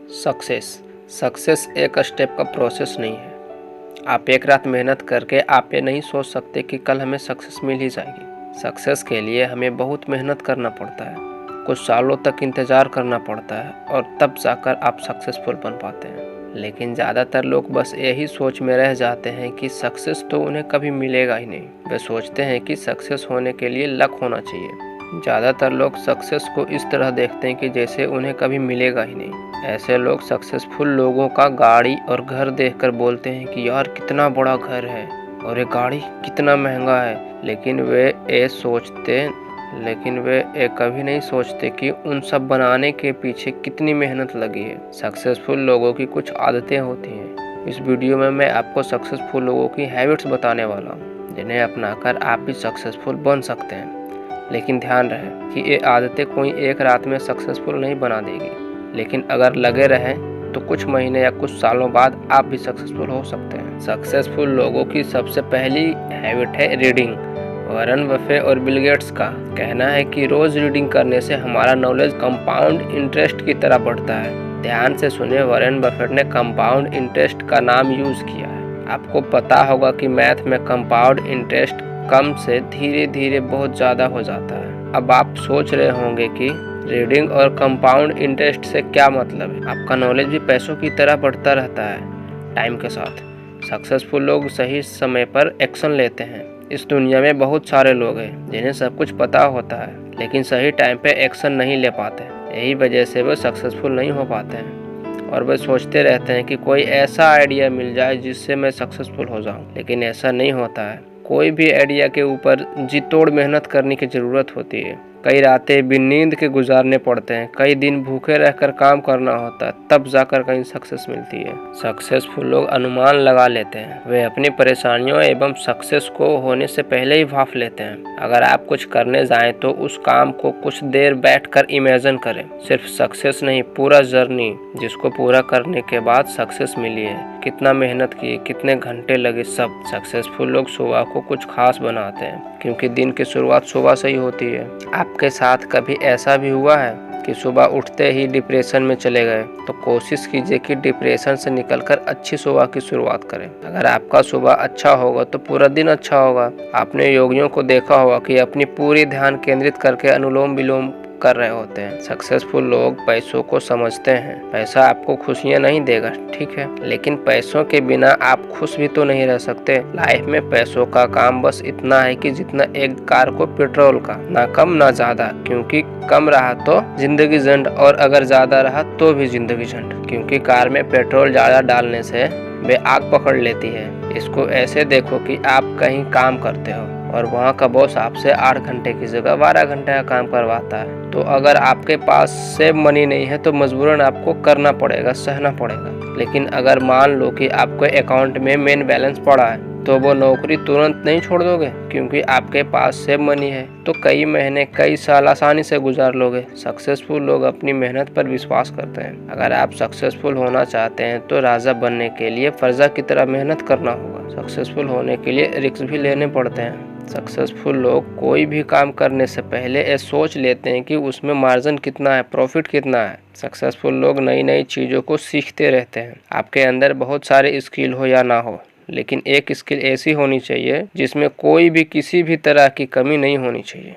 Success एक step का process नहीं है। आप एक रात मेहनत करके आप ये नहीं सोच सकते कि कल हमें सक्सेस मिल ही जाएगी। सक्सेस के लिए हमें बहुत मेहनत करना पड़ता है, कुछ सालों तक इंतज़ार करना पड़ता है और तब जाकर आप सक्सेसफुल बन पाते हैं। लेकिन ज़्यादातर लोग बस यही सोच में रह जाते हैं कि सक्सेस तो उन्हें कभी मिलेगा ही नहीं। वे सोचते हैं कि सक्सेस होने के लिए लक होना चाहिए। ज़्यादातर लोग सक्सेस को इस तरह देखते हैं कि जैसे उन्हें कभी मिलेगा ही नहीं। ऐसे लोग सक्सेसफुल लोगों का गाड़ी और घर देखकर बोलते हैं कि यार कितना बड़ा घर है और ये गाड़ी कितना महंगा है, लेकिन वे ये कभी नहीं सोचते कि उन सब बनाने के पीछे कितनी मेहनत लगी है। सक्सेसफुल लोगों की कुछ आदतें होती हैं। इस वीडियो में मैं आपको सक्सेसफुल लोगों की हैबिट्स बताने वाला हूँ, जिन्हें अपनाकर आप भी सक्सेसफुल बन सकते हैं। लेकिन ध्यान रहे कि ये आदतें कोई एक रात में सक्सेसफुल नहीं बना देगी, लेकिन अगर लगे रहें तो कुछ महीने या कुछ सालों बाद आप भी सक्सेसफुल हो सकते हैं। सक्सेसफुल लोगों की सबसे पहली हैबिट है रीडिंग। वॉरेन बफे और बिल गेट्स का कहना है कि रोज रीडिंग करने से हमारा नॉलेज कंपाउंड इंटरेस्ट की तरह बढ़ता है। ध्यान से सुने, वॉरेन बफेट ने कंपाउंड इंटरेस्ट का नाम यूज किया है। आपको पता होगा कि मैथ में कंपाउंड इंटरेस्ट कम से धीरे धीरे बहुत ज़्यादा हो जाता है। अब आप सोच रहे होंगे कि रीडिंग और कंपाउंड इंटरेस्ट से क्या मतलब है। आपका नॉलेज भी पैसों की तरह बढ़ता रहता है टाइम के साथ। सक्सेसफुल लोग सही समय पर एक्शन लेते हैं। इस दुनिया में बहुत सारे लोग हैं जिन्हें सब कुछ पता होता है, लेकिन सही टाइम पे एक्शन नहीं ले पाते। यही वजह से वे सक्सेसफुल नहीं हो पाते हैं और वे सोचते रहते हैं कि कोई ऐसा आइडिया मिल जाए जिससे मैं सक्सेसफुल हो जाऊं। लेकिन ऐसा नहीं होता है। कोई भी आइडिया के ऊपर जी तोड़ मेहनत करने की ज़रूरत होती है। कई रातें बिन नींद के गुजारने पड़ते हैं, कई दिन भूखे रहकर काम करना होता है, तब जाकर कहीं सक्सेस मिलती है। सक्सेसफुल लोग अनुमान लगा लेते हैं। वे अपनी परेशानियों एवं सक्सेस को होने से पहले ही भांप लेते हैं। अगर आप कुछ करने जाएं तो उस काम को कुछ देर बैठकर इमेजिन करें। सिर्फ सक्सेस नहीं, पूरा जर्नी जिसको पूरा करने के बाद सक्सेस मिली है, कितना मेहनत की, कितने घंटे लगे, सब। सक्सेसफुल लोग सुबह को कुछ खास बनाते हैं, क्योंकि दिन की शुरुआत सुबह से ही होती है। आपके साथ कभी ऐसा भी हुआ है कि सुबह उठते ही डिप्रेशन में चले गए? तो कोशिश कीजिए कि डिप्रेशन से निकलकर अच्छी सुबह की शुरुआत करें। अगर आपका सुबह अच्छा होगा तो पूरा दिन अच्छा होगा। आपने योगियों को देखा होगा कि अपनी पूरी ध्यान केंद्रित करके अनुलोम विलोम कर रहे होते हैं। सक्सेसफुल लोग पैसों को समझते हैं। पैसा आपको खुशियां नहीं देगा, ठीक है, लेकिन पैसों के बिना आप खुश भी तो नहीं रह सकते। लाइफ में पैसों का काम बस इतना है कि जितना एक कार को पेट्रोल का, ना कम ना ज्यादा, क्योंकि कम रहा तो जिंदगी झंड और अगर ज्यादा रहा तो भी जिंदगी झंड, क्योंकि कार में पेट्रोल ज्यादा डालने से वे आग पकड़ लेती है। इसको ऐसे देखो कि आप कहीं काम करते हो और वहाँ का बॉस आपसे 8 घंटे की जगह 12 घंटे का काम करवाता है। तो अगर आपके पास सेव मनी नहीं है तो मजबूरन आपको करना पड़ेगा, सहना पड़ेगा। लेकिन अगर मान लो कि आपके अकाउंट में मेन बैलेंस पड़ा है तो वो नौकरी तुरंत नहीं छोड़ दोगे, क्योंकि आपके पास सेव मनी है। तो कई महीने कई साल आसानी से गुजार लोगे। सक्सेसफुल लोग अपनी मेहनत पर विश्वास करते हैं। अगर आप सक्सेसफुल होना चाहते हैं तो राजा बनने के लिए फर्जा की तरह मेहनत करना होगा। सक्सेसफुल होने के लिए रिस्क भी लेने पड़ते हैं। सक्सेसफुल लोग कोई भी काम करने से पहले ये सोच लेते हैं कि उसमें मार्जिन कितना है, प्रॉफिट कितना है। सक्सेसफुल लोग नई नई चीज़ों को सीखते रहते हैं। आपके अंदर बहुत सारे स्किल हो या ना हो, लेकिन एक स्किल ऐसी होनी चाहिए जिसमें कोई भी किसी भी तरह की कमी नहीं होनी चाहिए।